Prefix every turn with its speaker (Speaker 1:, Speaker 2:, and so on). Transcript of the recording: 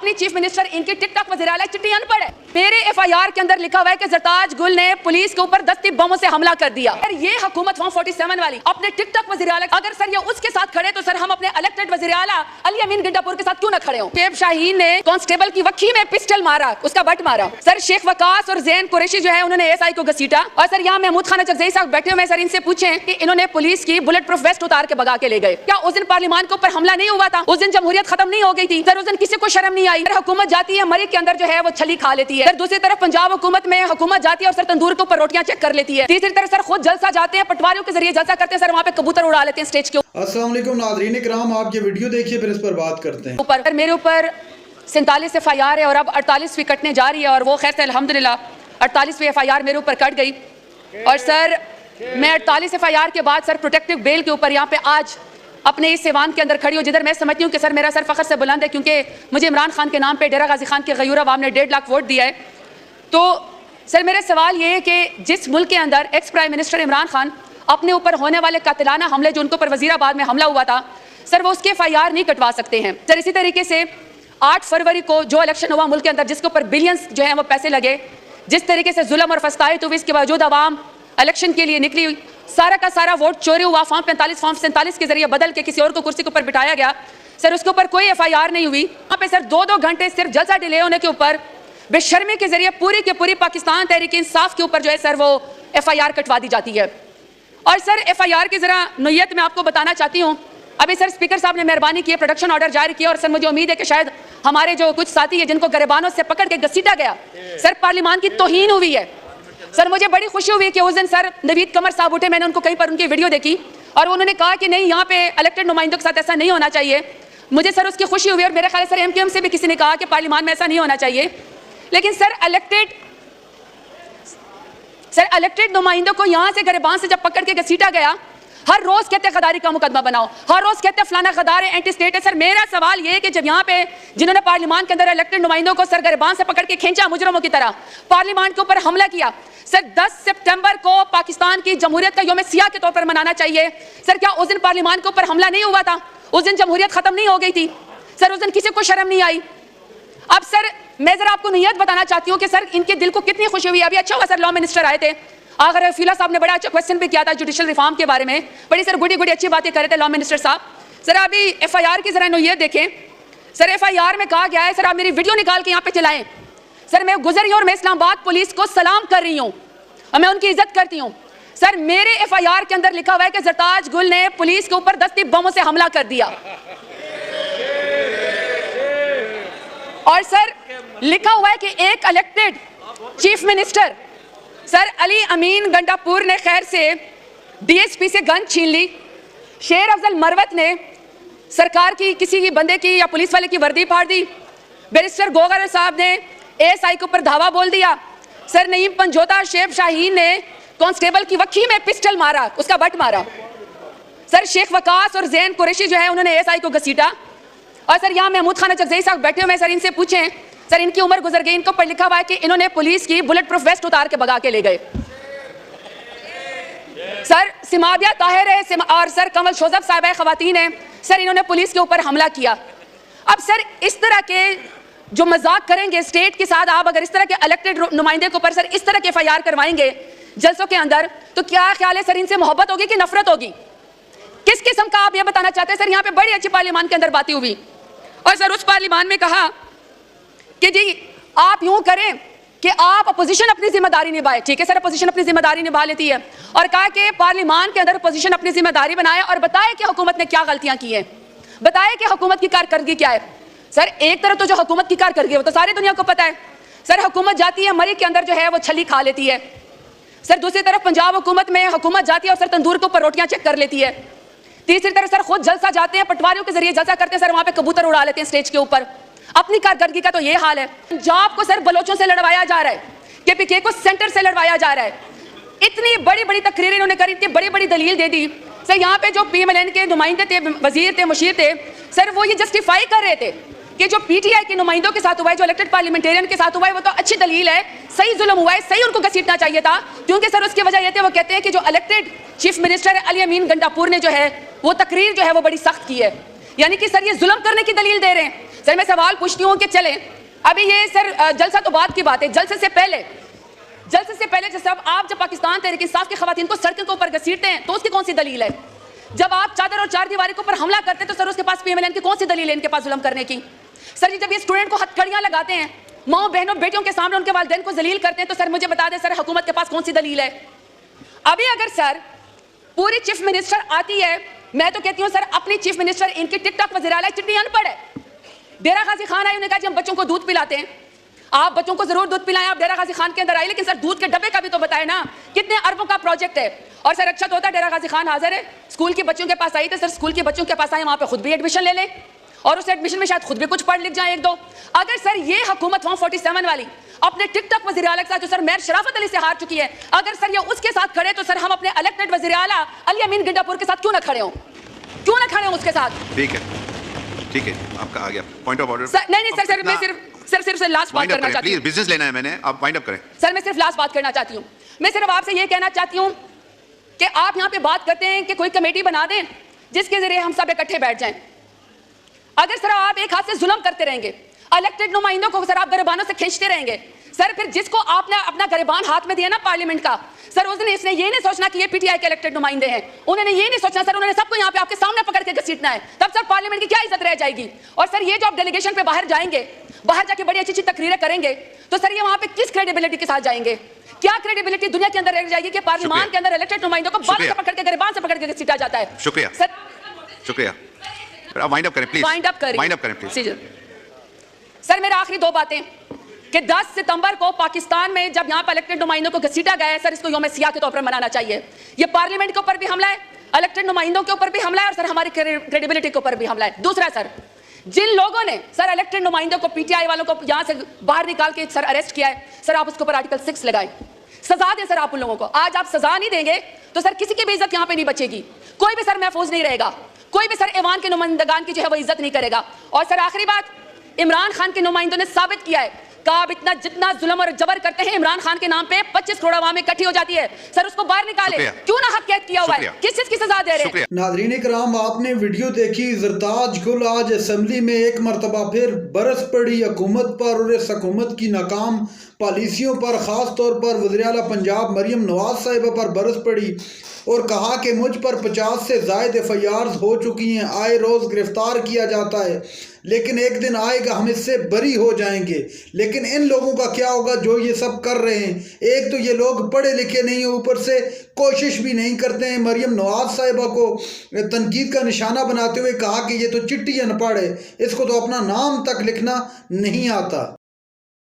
Speaker 1: आखिरी chief minister इनकी TikTok वज़ीर आला चिट्ठी अनपढ़ है। मेरे एफआईआर के अंदर लिखा हुआ है कि जरताज गुल ने पुलिस के ऊपर दस्ती बमों से हमला कर दिया। सर ये हुकूमत फॉर्म 47 वाली अपने टिकटॉक वज़ीर आला, अगर सर ये उसके साथ खड़े तो सर हम अपने इलेक्टेड वज़ीर आला अली अमीन गंडापुर के साथ क्यों ना खड़े हो। शेख शाहीन ने कांस्टेबल की वक्की में पिस्टल मारा, उसका बट मारा। सर शेख वकास और जैन कुरैशी जो है उन्होंने एएसआई को घसीटा। और सर यहाँ महमूद खान चकजई साहब बैठे हुए, सर इनसे पूछें कि इन्होंने पुलिस की बुलेट प्रूफ वेस्ट उतार के भगा के ले गए। क्या उस दिन पार्लियामान के ऊपर हमला नहीं हुआ था? उस दिन जमहूरियत खत्म नहीं हो गई थी? सर उस दिन किसी को शर्म नहीं आई? हुकूमत जाती है मरी के अंदर जो है वो छली खा लेती है। दूसरी तरफ पंजाब हुकूमत में हुकूमत जाती है और सर तंदूर के ऊपर रोटियां चेक कर लेती है। तीसरी तरफ सर खुद जलसा जाते हैं, पटवारियों के जरिए जलसा करते हैं, सर वहाँ पे कबूतर उड़ा लेते हैं स्टेज के ऊपर।
Speaker 2: अस्सलाम वालेकुम नाज़रीन इकराम, आप ये वीडियो देखिए फिर इस पर बात करते हैं।
Speaker 1: ऊपर मेरे ऊपर 47 एफआईआर है और अब 48वीं कटने जा रही है और वो खैर से अल्हम्दुलिल्लाह 48वीं एफआईआर मेरे ऊपर कट गई। और सर मैं 48 एफआईआर के बाद सर प्रोटेक्टिव बेल के ऊपर यहाँ पे आज अपने इस सेवान के अंदर खड़ी हूँ, जिधर मैं समझती हूँ कि सर मेरा सर फख्र से बुलंद है, क्योंकि मुझे इमरान खान के नाम पे डेरा गाजी खान के गयूर अवाम ने 1.5 लाख वोट दिया है। तो सर मेरा सवाल ये है कि जिस मुल्क के अंदर ex prime minister Imran Khan अपने ऊपर होने वाले कातिलाना हमले जो उनके ऊपर वजीराबाद में हमला हुआ था, सर वो उसके एफआईआर नहीं कटवा सकते हैं। सर इसी तरीके से 8 फरवरी को जो इलेक्शन हुआ मुल्क के अंदर, जिसके ऊपर बिलियंस जो है वो पैसे लगे, जिस तरीके से जुल्म और फस्तायत हुई, इसके बावजूद आवाम इलेक्शन के लिए निकली, सारा का सारा वोट चोरी हुआ, फॉर्म 45 फॉर्म 47 के जरिए बदल के किसी और को कुर्सी के ऊपर बिठाया गया। सर उसके ऊपर कोई एफआईआर नहीं हुई। वहाँ पे सर 2-2 घंटे सिर्फ जलसा डिले होने के ऊपर बेशर्मी के जरिए पूरी की पूरी पाकिस्तान तहरीक इंसाफ के ऊपर जो है सर वो एफआईआर कटवा दी जाती है। और सर एफआईआर की जरा नोयत मैं आपको बताना चाहती हूँ। अभी सर स्पीकर साहब ने मेहरबानी की, प्रोडक्शन ऑर्डर जारी किया और सर मुझे उम्मीद है कि शायद हमारे जो कुछ साथी है जिनको गिरबानों से पकड़ के घसीटा गया, सर पार्लियामान की तौहीन हुई है। सर मुझे बड़ी खुशी हुई कि उस दिन सर नवीद कमर साहब उठे, मैंने उनको कहीं पर उनकी वीडियो देखी और उन्होंने कहा कि नहीं यहाँ पे इलेक्टेड नुमाइंदों के साथ ऐसा नहीं होना चाहिए। मुझे सर उसकी खुशी हुई और मेरे ख्याल सर एमक्यूएम से भी किसी ने कहा कि पार्लियामान में ऐसा नहीं होना चाहिए। लेकिन सर इलेक्टेड नुमाइंदों को यहाँ से गिरबान से जब पकड़ के घसीटा गया, हर रोज कहते हैं गद्दारी का मुकदमा बनाओ, हर रोज कहते हैं फलाना गद्दार है, एंटी स्टेट है। सर मेरा सवाल ये है कि जब यहाँ पे जिन्होंने पार्लियामान के अंदर इलेक्टेड नुमाइंदों को सर गिरबान से पकड़ के खींचा मुजरमों की तरह, पार्लियामान के ऊपर हमला किया, सर 10 सितंबर को पाकिस्तान की जमहूरियत का यौम सियाह के तौर पर मनाना चाहिए। सर क्या उस दिन पार्लियामान के ऊपर हमला नहीं हुआ था? उस दिन जमहूरियत खत्म नहीं हो गई थी? सर उस दिन किसी को शर्म नहीं आई? अब सर मैं जरा आपको नियत बताना चाहती हूँ कि सर इनके दिल को कितनी खुशी हुई। अभी अच्छा हुआ सर लॉ मिनिस्टर आए थे, आगर रफीला साहब ने बड़ा अच्छा क्वेश्चन भी किया था जुडिशल रिफॉर्म के बारे में, बड़ी सर गुडी अच्छी बातें कर रहे थे लॉ मिनिस्टर साहब। सर अभी एफआईआर की जरा नोयत देखें। सर एफआईआर में कहा गया है, सर आप मेरी वीडियो निकाल के यहाँ पे चलाएं, सर मैं गुजर रही हूँ और मैं इस्लामाबाद पुलिस को सलाम कर रही हूँ और मैं उनकी इज्जत करती हूँ। सर मेरे एफआईआर के अंदर लिखा हुआ है कि जरताज गुल ने पुलिस के ऊपर दस्ती बमों से हमला कर दिया। और सर लिखा हुआ है कि एक elected chief minister sir Ali Amin Gandapur ने खैर से डीएसपी से गन छीन ली। शेर अफजल मरवत ने सरकार की किसी की बंदे की या पुलिस वाले की वर्दी फाड़ दी। बैरिस्टर गोगर साहब ने एएसआई के ऊपर धावा बोल दिया। सर नईम पंजोता शेख शाहीन ने कांस्टेबल की वक्की में पिस्टल मारा, उसका बट मारा। सर शेख वकास और जैन कुरैशी जो है उन्होंने एएसआई को घसीटा। और सर यहाँ महमूद खान चकजई साहब बैठे हुए, सर इनसे पूछें, सर इनकी उम्र गुजर गई, इनको पर लिखा हुआ है कि इन्होंने पुलिस की बुलेट प्रूफ वेस्ट उतार के भगा के ले गए। सर सिमाबिया ताहिर है और सर कमल शोजब साहब है, खवातीन है, सर इन्होंने पुलिस के ऊपर हमला किया। अब सर इस तरह के जो मजाक करेंगे स्टेट के साथ, आप अगर इस तरह के इलेक्टेड नुमाइंदे के ऊपर सर इस तरह के एफआईआर करवाएंगे जलसों के अंदर, तो क्या ख्याल है सर इनसे मोहब्बत होगी कि नफरत होगी? किस किस्म का आप ये बताना चाहते हैं? सर यहाँ पे बड़ी अच्छी पार्लियामान के अंदर बातें हुई और सर उस पार्लियामान में कहा कि जी आप यूं करें कि आप अपोजिशन अपनी जिम्मेदारी निभाए। ठीक है सर, अपोजिशन अपनी जिम्मेदारी निभा लेती है और कहा कि पार्लियामान के अंदर अपोजिशन अपनी जिम्मेदारी बनाए और बताए कि हुकूमत ने क्या गलतियां की हैं, बताए कि हुकूमत की कारकर्दगी क्या है। सर एक तरफ तो जो हुकूमत की कारकर्दगी है वो तो सारी दुनिया को पता है। सर हुकूमत जाती है मरी के अंदर जो है वो छली खा लेती है। सर दूसरी तरफ पंजाब हुकूमत में हुकूमत जाती है और सर तंदूर के ऊपर रोटियां चेक कर लेती है। तीसरी तरफ सर खुद जलसा जाते हैं, पटवारियों के जरिए जलसा करते हैं, सर वहां पे कबूतर उड़ा लेते हैं स्टेज के ऊपर। अपनी कारकर्दगी का तो ये हाल है। पंजाब को सर बलोचों से लड़वाया जा रहा है, केपीके को सेंटर से लड़वाया जा रहा है। इतनी बड़ी बड़ी तकरीरें इन्होंने करी, इतनी बड़ी बड़ी दलील दे दी। सर यहाँ पे जो पीएमएलएन के नुमाइंदे थे, वजीर थे, मुशीर थे, सर वो ये जस्टिफाई कर रहे थे कि जो पीटीआई के नुमाइंदों के साथ हुआ है, जो इलेक्टेड पार्लियामेंटेरियन के साथ हुआ है, वो तो अच्छी दलील है, सही जुल्म हुआ है, सही उनको घसीटना चाहिए था। क्योंकि सर उसकी वजह ये थी, वो कहते हैं कि जो elected chief minister Ali Amin Gandapur ने जो है वो तकरीर जो है वो बड़ी सख्त की है, यानी कि सर ये जुल्म करने की दलील दे रहे हैं। सर मैं सवाल पूछती हूँ कि चले अभी ये सर जलसा तो बात की बात है, जलसे से पहले जब आप पाकिस्तान तहरीक इंसाफ की खवातीन को सड़कों के ऊपर घसीटते हैं तो उसकी कौन सी दलील है? जब आप चादर और चार दीवारी के ऊपर हमला करते हैं तो सर उसके पास PMLN की कौन सी दलील है इनके पास जुल्म करने की? सर जी जब ये स्टूडेंट को हथकड़ियां लगाते हैं, माओ बहनों बेटियों के सामने उनके वालिदैन को जलील करते हैं, तो सर मुझे बता दें सर हुकूमत के पास कौन सी दलील है? अभी अगर सर पूरी चीफ मिनिस्टर आती है, मैं तो कहती हूँ सर अपनी चीफ मिनिस्टर इनकी टिकटॉक वज़ीर आला चिट्ठी अनपढ़ है। डेरा गाजी खान आई, उन्होंने कहा जी हम बच्चों को दूध पिलाते हैं, आप बच्चों को जरूर दूध पिलाएं, आप डेरा गाजी खान के अंदर आए, लेकिन सर दूध के डब्बे का भी तो बताएं ना, कितने अरबों का प्रोजेक्ट है। और सर अच्छा तो होता है डेरा गाजी खान हाजिर है, स्कूल के बच्चों के पास आई, तो सर स्कूल के बच्चों के पास आए, वहां पे खुद भी एडमिशन ले लें और उस एडमिशन में शायद खुद भी कुछ पढ़ लिख जाए एक दो। अगर सर ये हुकूमत 147 वाली अपने टिकटॉक वज़ीर आला के साथ जो सर मेयर शराफत अली से हार चुकी है, अगर सर ये उसके साथ खड़े तो सर हम अपने इलेक्टेड वज़ीर आला अली अमीन गिंडापुर के साथ क्यों ना खड़े हों, क्यों ना खड़े हों उसके साथ?
Speaker 3: ठीक है आपका आ गया पॉइंट ऑफ ऑर्डर।
Speaker 1: नहीं सर मैं सिर्फ लास्ट बात करना चाहती हूँ।
Speaker 3: बिजनेस लेना है मैंने, आप वाइंड अप करें।
Speaker 1: सर मैं सिर्फ लास्ट बात करना चाहती हूँ, मैं सिर्फ आपसे ये कहना चाहती हूँ कि आप यहाँ पे बात करते हैं कि कोई कमेटी बना दें जिसके जरिए हम सब इकट्ठे बैठ जाएं। अगर सर आप एक हाथ से जुल्म करते रहेंगे, इलेक्टेड नुमाइंदों को सर आप गरिबानों से खींचते रहेंगे, सर फिर जिसको आपने अपना गरिबान हाथ में दिया ना पार्लियामेंट का, सर उसने इसने ये नहीं सोचना कि ये PTI के इलेक्टेड नुमाइंदे हैं, उन्होंने ये नहीं सोचना सर, उन्होंने सबको यहाँ पे आपके सामने पकड़ के घसीटना है, तब सर पार्लियामेंट की क्या इज्जत रह जाएगी? और सर ये जो आप डेलीगेशन पे बाहर जाएंगे, बाहर जाके बड़ी अच्छी तकरीरें करेंगे, तो सर ये वहाँ पे किस क्रेडिबिलिटी के साथ जाएंगे? क्या क्रेडिबिलिटी दुनिया के अंदर रह जाएगी कि पार्लियामेंट के अंदर इलेक्टेड नुमाइंदों को बाल से पकड़ के गरिबान से पकड़ के घसीटा जाता है?
Speaker 3: शुक्रिया
Speaker 1: सर,
Speaker 3: आप वाइंड अप करें प्लीज।
Speaker 1: वाइंड अप करें प्लीज। सर मेरा आखिरी दो बातें कि 10 सितंबर को पाकिस्तान में जब यहाँ पर इलेक्टेड नुमाइंदों को घसीटा गया है, सर इसको यौम सियाह के तौर पर मनाना चाहिए। ये पार्लियामेंट के ऊपर भी हमला है, इलेक्टेड नुमाइंदों के ऊपर भी हमला है और सर हमारी क्रेडिबिलिटी के ऊपर भी हमला है। दूसरा सर, जिन लोगों ने सर इलेक्टेड नुमाइंदों को PTI वालों को यहाँ से बाहर निकाल के सर अरेस्ट किया है, सर आप उसके ऊपर आर्टिकल 6 लगाए, सजा दें सर आप उन लोगों को। आज आप सजा नहीं देंगे तो सर किसी की भी इज्जत यहाँ पे नहीं बचेगी, कोई भी सर महफूज नहीं रहेगा, कोई भी सर ऐवान के नुमाइंदगान की जो है वो इज्जत नहीं करेगा। और सर आखिरी बात, इमरान खान के नुमाइंदों ने साबित किया है कि आप जितना जुल्म और जबर करते हैं, इमरान खान के नाम पे 25 करोड़ आवाम इकट्ठी हो जाती है, सर उसको बाहर निकाले, क्यों ना हक कैद किया हुआ है, किस चीज की सजा दे रहे हैं?
Speaker 2: नाज़रीन इकराम, आपने वीडियो देखी, ज़रताज गुल आज असेंबली में एक मरतबा फिर बरस पड़ी हुकूमत पर और इस हुकूमत की नाकाम पॉलिसियों पर, ख़ास तौर पर वज़ीर आला पंजाब मरियम नवाज साहिबा पर बरस पड़ी और कहा कि मुझ पर 50 से ज़ायद FIRs हो चुकी हैं, आए रोज़ गिरफ्तार किया जाता है, लेकिन एक दिन आएगा हम इससे बरी हो जाएंगे। लेकिन इन लोगों का क्या होगा जो ये सब कर रहे हैं? एक तो ये लोग पढ़े लिखे नहीं, ऊपर से कोशिश भी नहीं करते हैं। मरियम नवाज साहिबा को तनकीद का निशाना बनाते हुए कहा कि ये तो चिट्ठी अनपढ़ है, इसको तो अपना नाम तक लिखना नहीं आता।